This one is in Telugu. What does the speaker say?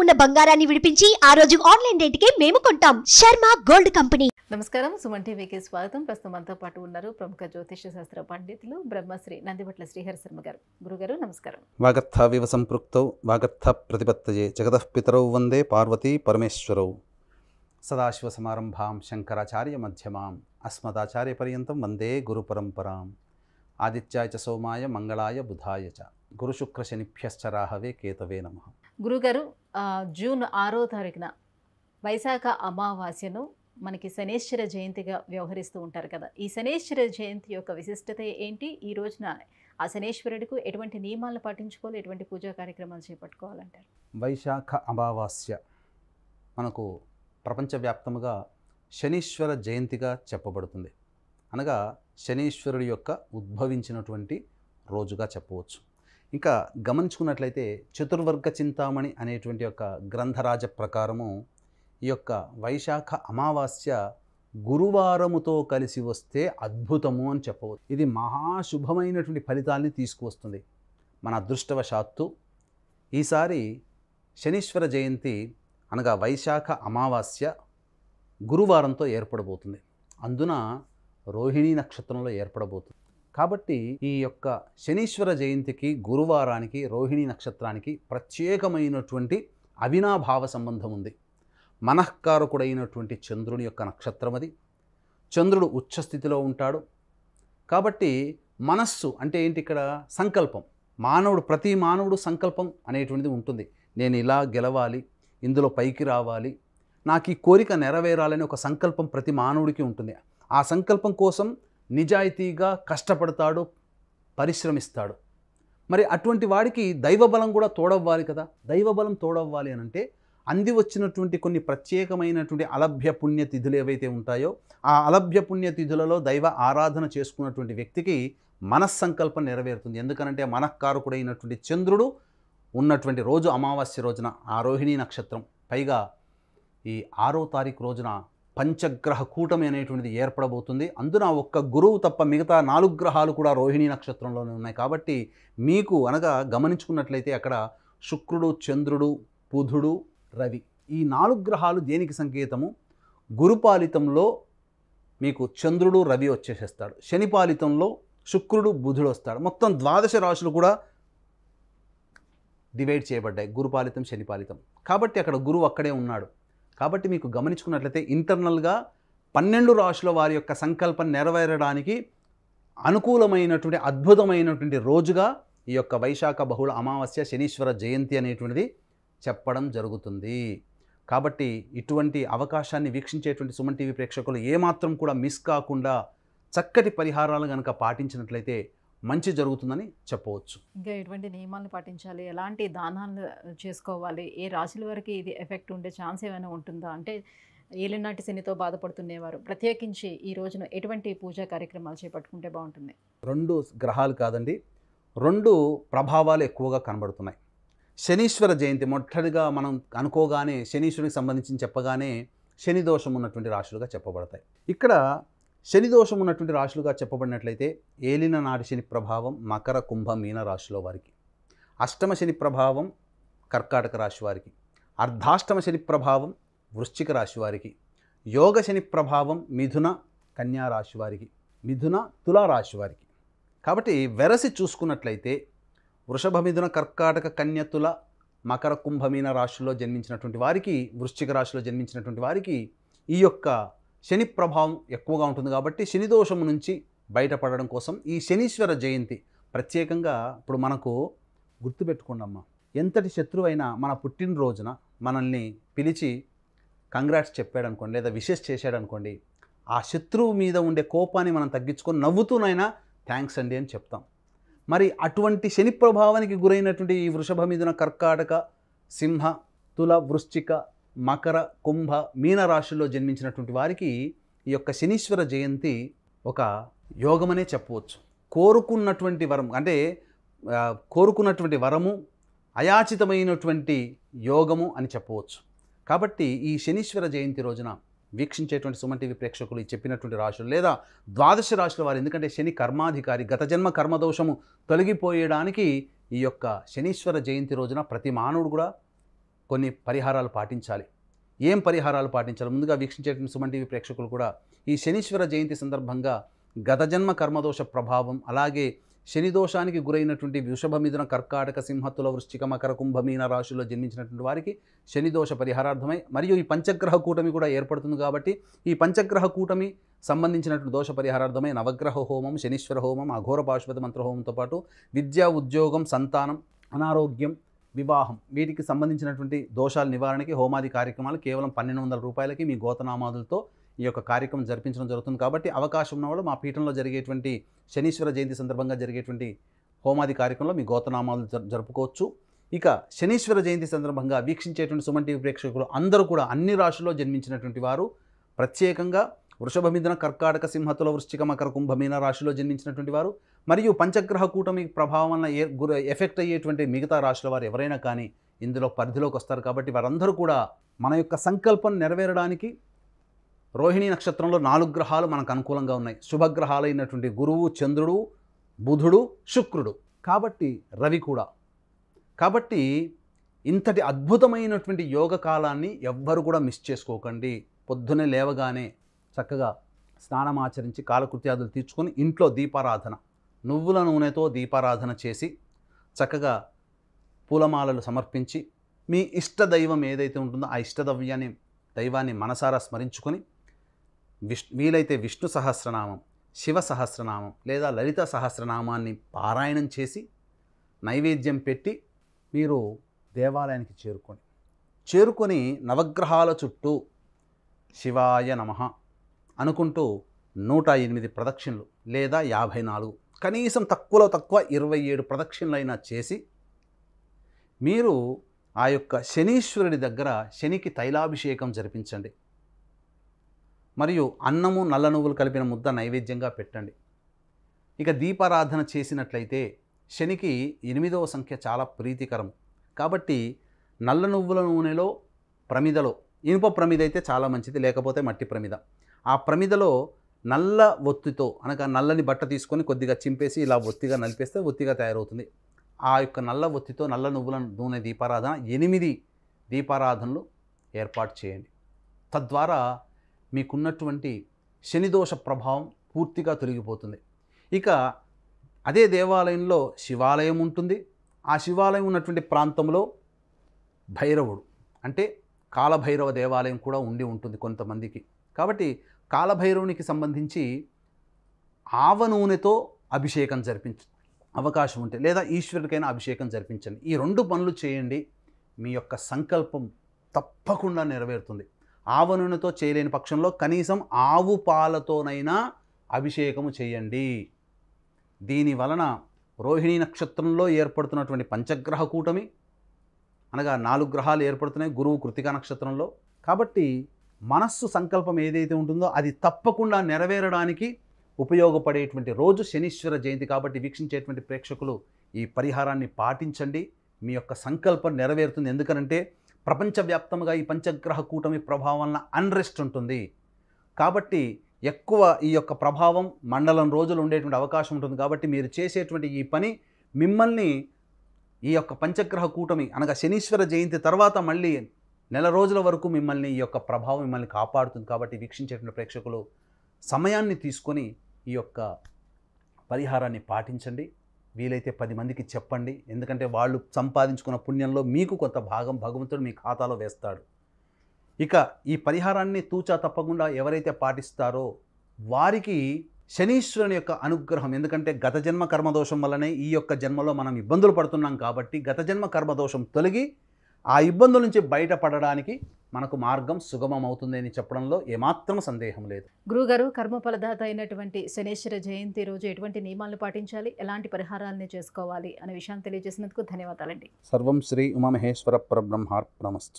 ఉన్న బంగారాన్ని విడిపించి ఆ రోజు ఆన్లైన్ రేటుకే మేము కొంటాం. Sharma gold company. నమస్కారం, సుమన్ టీవీకి స్వాగతం. ప్రస్తుతం మనతో పాటు ఉన్నారు ప్రముఖ జ్యోతిష్య శాస్త్ర పండితులు బ్రహ్మశ్రీ నందిబట్ల శ్రీహరి శర్మ గారు. గురుగారు నమస్కారం. వాగర్థావివ సంపృక్తౌ వాగర్థ ప్రతిపత్తయే జగతః పితరౌ వందే పార్వతీ పరమేశ్వరౌ. సదాశివసమారంభాం శంకరాచార్య మధ్యమాం అస్మదాచార్య పర్యంతం వందే గురు పరంపరాం. ఆదిత్యాయ చ సోమాయ మంగళాయ బుధాయ చ గురుశుక్ర శనిభ్యశ్చ రాహవే కేతవే నమః. గురుగారు, జూన్ 6వ తారీఖున వైశాఖ అమావాస్యను మనకి శనేశ్వర జయంతిగా వ్యవహరిస్తూ ఉంటారు కదా. ఈ శనేశ్వర జయంతి యొక్క విశిష్టత ఏంటి? ఈ రోజున ఆ శనేశ్వరుడికి ఎటువంటి నియమాలను పాటించుకోవాలి, ఎటువంటి పూజా కార్యక్రమాలు చేపట్టుకోవాలంటారు? వైశాఖ అమావాస్య మనకు ప్రపంచవ్యాప్తముగా శనీశ్వర జయంతిగా చెప్పబడుతుంది. అనగా శనీశ్వరుడి యొక్క ఉద్భవించినటువంటి రోజుగా చెప్పవచ్చు. ఇంకా గమనించుకున్నట్లయితే చతుర్వర్గ చింతామణి అనేటువంటి యొక్క గ్రంథరాజ ప్రకారము ఈ యొక్క వైశాఖ అమావాస్య గురువారముతో కలిసి వస్తే అద్భుతము అని చెప్పవచ్చు. ఇది మహాశుభమైనటువంటి ఫలితాల్ని తీసుకువస్తుంది. మన అదృష్టవశాత్తు ఈసారి శనీశ్వర జయంతి అనగా వైశాఖ అమావాస్య గురువారంతో ఏర్పడబోతుంది. అందున రోహిణీ నక్షత్రంలో ఏర్పడబోతుంది. కాబట్టి ఈ యొక్క శనీశ్వర జయంతికి గురువారానికి రోహిణీ నక్షత్రానికి ప్రత్యేకమైనటువంటి అవినాభావ సంబంధం ఉంది. మనఃకారకుడైనటువంటి చంద్రుని యొక్క నక్షత్రం అది. చంద్రుడు ఉచ్చస్థితిలో ఉంటాడు. కాబట్టి మనస్సు అంటే ఏంటి? ఇక్కడ సంకల్పం. ప్రతి మానవుడు సంకల్పం అనేటువంటిది ఉంటుంది. నేను ఇలా గెలవాలి, ఇందులో పైకి రావాలి, నాకు ఈ కోరిక నెరవేరాలని ఒక సంకల్పం ప్రతి మానవుడికి ఉంటుంది. ఆ సంకల్పం కోసం నిజాయితీగా కష్టపడతాడు, పరిశ్రమిస్తాడు. మరి అటువంటి వాడికి దైవబలం కూడా తోడవ్వాలి కదా. దైవబలం తోడవ్వాలి అని అంటే అంది వచ్చినటువంటి కొన్ని ప్రత్యేకమైనటువంటి అలభ్య పుణ్యతిథులు ఏవైతే ఉంటాయో ఆ అలభ్య పుణ్యతిథులలో దైవ ఆరాధన చేసుకున్నటువంటి వ్యక్తికి మనస్సంకల్పం నెరవేరుతుంది. ఎందుకనంటే మనఃకారకుడైనటువంటి చంద్రుడు ఉన్నటువంటి రోజు అమావాస్య రోజున ఆ రోహిణీ నక్షత్రం, పైగా ఈ 6వ తారీఖు రోజున పంచగ్రహ కూటమి అనేటువంటిది ఏర్పడబోతుంది. అందున ఒక్క గురువు తప్ప మిగతా 4 గ్రహాలు కూడా రోహిణీ నక్షత్రంలోనే ఉన్నాయి. కాబట్టి మీకు అనగా గమనించుకున్నట్లయితే అక్కడ శుక్రుడు, చంద్రుడు, బుధుడు, రవి, ఈ 4 గ్రహాలు దేనికి సంకేతము? గురుపాలితంలో మీకు చంద్రుడు, రవి వచ్చేసేస్తాడు. శనిపాలితంలో శుక్రుడు, బుధుడు వస్తాడు. మొత్తం 12 రాశులు కూడా డివైడ్ చేయబడ్డాయి, గురుపాలితం, శనిపాలితం. కాబట్టి అక్కడ గురువు అక్కడే ఉన్నాడు. కాబట్టి మీకు గమనించుకున్నట్లయితే ఇంటర్నల్గా 12 రాశుల వారి యొక్క సంకల్పం నెరవేరడానికి అనుకూలమైనటువంటి అద్భుతమైనటువంటి రోజుగా ఈ యొక్క వైశాఖ బహుళ అమావాస్య శనీశ్వర జయంతి అనేటువంటిది చెప్పడం జరుగుతుంది. కాబట్టి ఇటువంటి అవకాశాన్ని వీక్షించేటువంటి సుమన్ టీవీ ప్రేక్షకులు ఏమాత్రం కూడా మిస్ కాకుండా చక్కటి పరిహారాలు కనుక పాటించినట్లయితే మంచి జరుగుతుందని చెప్పవచ్చు. ఇంకా ఎటువంటి నియమాలను పాటించాలి, ఎలాంటి దానాలు చేసుకోవాలి, ఏ రాశుల వరకు ఇది ఎఫెక్ట్ ఉండే ఛాన్స్ ఏమైనా ఉంటుందా? అంటే ఏలినాటి శనితో బాధపడుతున్నేవారు ప్రత్యేకించి ఈ రోజున ఎటువంటి పూజా కార్యక్రమాలు చేపట్టుకుంటే బాగుంటుంది? 2 గ్రహాలు కాదండి, 2 ప్రభావాలు ఎక్కువగా కనబడుతున్నాయి. శనీశ్వర జయంతి మొదటిగా మనం అనుకోగానే శనీశ్వరునికి సంబంధించి చెప్పగానే శని దోషం ఉన్నటువంటి రాశులుగా చెప్పబడతాయి. ఇక్కడ శని దోషం ఉన్నటువంటి రాశులుగా చెప్పబడినట్లయితే ఏలిన నాటి శని ప్రభావం మకర, కుంభ, మీన రాశిలో వారికి, అష్టమ శని ప్రభావం కర్కాటక రాశి వారికి, అర్ధాష్టమ శని ప్రభావం వృశ్చిక రాశి వారికి, యోగ శని ప్రభావం మిథున, కన్యా రాశి వారికి, మిథున, తులా రాశి వారికి. కాబట్టి వెరసి చూసుకున్నట్లయితే వృషభ, మిథున, కర్కాటక, కన్య, తుల, మకర, కుంభ, మీన రాశుల్లో జన్మించినటువంటి వారికి, వృశ్చిక రాశిలో జన్మించినటువంటి వారికి ఈ యొక్క శని ప్రభావం ఎక్కువగా ఉంటుంది. కాబట్టి శని దోషం నుంచి బయటపడడం కోసం ఈ శనీశ్వర జయంతి ప్రత్యేకంగా ఇప్పుడు మనకు గుర్తుపెట్టుకోండమ్మా, ఎంతటి శత్రువైనా మన పుట్టినరోజున మనల్ని పిలిచి కంగ్రాట్స్ చెప్పాడనుకోండి, లేదా విషెస్ చేశాడనుకోండి, ఆ శత్రువు మీద ఉండే కోపాన్ని మనం తగ్గించుకొని నవ్వుతూనైనా థ్యాంక్స్ అండి అని చెప్తాం. మరి అటువంటి శని ప్రభావానికి గురైనటువంటి ఈ వృషభ, మిథున, కర్కాటక, సింహ, తుల, వృశ్చిక, మకర, కుంభ, మీన రాశుల్లో జన్మించినటువంటి వారికి ఈ యొక్క శనీశ్వర జయంతి ఒక యోగమనే చెప్పవచ్చు. కోరుకున్నటువంటి వరం అంటే కోరుకున్నటువంటి వరము, అయాచితమైనటువంటి యోగము అని చెప్పవచ్చు. కాబట్టి ఈ శనీశ్వర జయంతి రోజున వీక్షించేటువంటి సుమన్ టీవీ ప్రేక్షకులు చెప్పినటువంటి రాశులు లేదా 12 రాశుల వారు, ఎందుకంటే శని కర్మాధికారి, గత జన్మ కర్మదోషము తొలగిపోయడానికి ఈ యొక్క శనీశ్వర జయంతి రోజున ప్రతి మానవుడు కూడా కొన్ని పరిహారాలు పాటించాలి. ఏం పరిహారాలు పాటించాలి? ముందుగా వీక్షించేటువంటి సుమన్ టీవీ ప్రేక్షకులు కూడా ఈ శనీశ్వర జయంతి సందర్భంగా గత జన్మ కర్మదోష ప్రభావం, అలాగే శని దోషానికి గురైనటువంటి వృషభ, మిథున, కర్కాటక, సింహ, తుల, వృశ్చిక, మకర, కుంభ, మీన రాశుల్లో జన్మించినటువంటి వారికి శని దోష పరిహారార్థమై మరియు ఈ పంచగ్రహ కూటమి కూడా ఏర్పడుతుంది కాబట్టి ఈ పంచగ్రహ కూటమి సంబంధించినటువంటి దోష పరిహారార్థమై నవగ్రహ హోమం, శనీశ్వర హోమం, అఘోర పాశుపత మంత్ర హోమంతో పాటు విద్య, ఉద్యోగం, సంతానం, అనారోగ్యం, వివాహం వీటికి సంబంధించినటువంటి దోషాల నివారణకి హోమాది కార్యక్రమాలు కేవలం 1200 రూపాయలకి మీ గోతనామాదులతో ఈ యొక్క కార్యక్రమం జరిపించడం జరుగుతుంది. కాబట్టి అవకాశం ఉన్నవాళ్ళు మా పీఠంలో జరిగేటువంటి శనీశ్వర జయంతి సందర్భంగా జరిగేటువంటి హోమాది కార్యక్రమంలో మీ గోతనామాలు జరుపుకోవచ్చు. ఇక శనీశ్వర జయంతి సందర్భంగా వీక్షించేటువంటి సుమన్ టీవీ ప్రేక్షకులు అందరూ కూడా అన్ని రాశుల్లో జన్మించినటువంటి వారు, ప్రత్యేకంగా వృషభ, మిథున, కర్కాటక, సింహ, తుల, వృశ్చిక, మకర, కుంభ, మీన రాశిలో జన్మించినటువంటి వారు మరియు పంచగ్రహ కూటమి ప్రభావం వలన ఎఫెక్ట్ అయ్యేటువంటి మిగతా రాశుల వారు ఎవరైనా కానీ ఇందులో పరిధిలోకి వస్తారు. కాబట్టి వారందరూ కూడా మన యొక్క సంకల్పం నెరవేరడానికి రోహిణీ నక్షత్రంలో 4 గ్రహాలు మనకు అనుకూలంగా ఉన్నాయి. శుభగ్రహాలైనటువంటి గురువు, చంద్రుడు, బుధుడు, శుక్రుడు, కాబట్టి రవి కూడా. కాబట్టి ఇంతటి అద్భుతమైనటువంటి యోగ కాలాన్ని ఎవ్వరు కూడా మిస్ చేసుకోకండి. పొద్దున్నే లేవగానే చక్కగా స్నానం ఆచరించి కాలకృత్యాదులు తీర్చుకొని ఇంట్లో దీపారాధన, నువ్వుల నూనెతో దీపారాధన చేసి చక్కగా పూలమాలలు సమర్పించి మీ ఇష్ట దైవం ఏదైతే ఉంటుందో ఆ ఇష్ట దైవాన్ని మనసారా స్మరించుకొని వీలైతే విష్ణు సహస్రనామం, శివ సహస్రనామం లేదా లలిత సహస్రనామాన్ని పారాయణం చేసి నైవేద్యం పెట్టి మీరు దేవాలయానికి చేరుకొని నవగ్రహాల చుట్టూ శివాయ నమః అనుకుంటూ 108 ప్రదక్షిణలు లేదా 54, కనీసం తక్కువలో తక్కువ 27 ప్రదక్షిణలైనా చేసి మీరు ఆ యొక్క శనీశ్వరుడి దగ్గర శనికి తైలాభిషేకం జరిపించండి. మరియు అన్నము, నల్ల నువ్వులు కలిపిన ముద్ద నైవేద్యంగా పెట్టండి. ఇక దీపారాధన చేసినట్లయితే శనికి 8వ సంఖ్య చాలా ప్రీతికరం కాబట్టి నల్ల నువ్వుల నూనెలో ప్రమిదలో, ఇనుప ప్రమిద అయితే చాలా మంచిది, లేకపోతే మట్టి ప్రమిద, ఆ ప్రమిదలో నల్ల ఒత్తితో అనగా నల్లని బట్ట తీసుకొని కొద్దిగా చింపేసి ఇలా ఒత్తిగా నలిపేస్తే ఒత్తిగా తయారవుతుంది. ఆ యొక్క నల్ల ఒత్తితో నల్ల నువ్వుల నూనె దీపారాధన 8 దీపారాధనలు ఏర్పాటు చేయండి. తద్వారా మీకున్నటువంటి శనిదోష ప్రభావం పూర్తిగా తొలగిపోతుంది. ఇక అదే దేవాలయంలో శివాలయం ఉంటుంది. ఆ శివాలయం ఉన్నటువంటి ప్రాంతంలో భైరవుడు అంటే కాలభైరవ దేవాలయం కూడా ఉంటుంది కొంతమందికి. కాబట్టి కాలభైరవునికి సంబంధించి ఆవ నూనెతో అభిషేకం జరిపించండి అవకాశం ఉంటే, లేదా ఈశ్వరుడికైనా అభిషేకం జరిపించండి. ఈ 2 పనులు చేయండి, మీ యొక్క సంకల్పం తప్పకుండా నెరవేరుతుంది. ఆవ నూనెతో చేయలేని పక్షంలో కనీసం ఆవు పాలతోనైనా అభిషేకము చేయండి. దీని వలన రోహిణీ నక్షత్రంలో ఏర్పడుతున్నటువంటి పంచగ్రహ కూటమి అనగా 4 గ్రహాలు ఏర్పడుతున్నాయి గురువు కృతికా నక్షత్రంలో. కాబట్టి మనస్సు సంకల్పం ఏదైతే ఉంటుందో అది తప్పకుండా నెరవేరడానికి ఉపయోగపడేటువంటి రోజు శనీశ్వర జయంతి. కాబట్టి వీక్షించేటువంటి ప్రేక్షకులు ఈ పరిహారాన్ని పాటించండి, మీ యొక్క సంకల్పం నెరవేరుతుంది. ఎందుకనంటే ప్రపంచవ్యాప్తంగా ఈ పంచగ్రహ కూటమి ప్రభావం వలన అన్రెస్ట్ ఉంటుంది. కాబట్టి ఎక్కువ ఈ యొక్క ప్రభావం మండలం రోజులు ఉండేటువంటి అవకాశం ఉంటుంది. కాబట్టి మీరు చేసేటువంటి ఈ పని మిమ్మల్ని ఈ యొక్క పంచగ్రహ కూటమి అనగా శనీశ్వర జయంతి తర్వాత మళ్ళీ నెల రోజుల వరకు మిమ్మల్ని ఈ యొక్క ప్రభావం మిమ్మల్ని కాపాడుతుంది. కాబట్టి వీక్షించేటువంటి ప్రేక్షకులు సమయాన్ని తీసుకొని ఈ యొక్క పరిహారాన్ని పాటించండి. వీలైతే 10 మందికి చెప్పండి. ఎందుకంటే వాళ్ళు సంపాదించుకున్న పుణ్యంలో మీకు కొంత భాగం భగవంతుడు మీ ఖాతాలో వేస్తాడు. ఇక ఈ పరిహారాన్ని తూచా తప్పకుండా ఎవరైతే పాటిస్తారో వారికి శనీశ్వరుని యొక్క అనుగ్రహం, ఎందుకంటే గత జన్మ కర్మదోషం వల్లనే ఈ యొక్క జన్మలో మనం ఇబ్బందులు పడుతున్నాం. కాబట్టి గత జన్మ కర్మదోషం తొలగి ఆ ఇబ్బందుల నుంచి బయటపడడానికి మనకు మార్గం సుగమం అవుతుంది అని చెప్పడంలో ఏమాత్రం సందేహం లేదు. గురుగారు, కర్మఫలదాత అయినటువంటి శనీశ్వర జయంతి రోజు ఎటువంటి నియమాలను పాటించాలి, ఎలాంటి పరిహారాలను చేసుకోవాలి అనే విషయాన్ని తెలియజేసినందుకు ధన్యవాదాలండి. సర్వం శ్రీ ఉమామహేశ్వర పరబ్రహ్మార్పణమస్తు.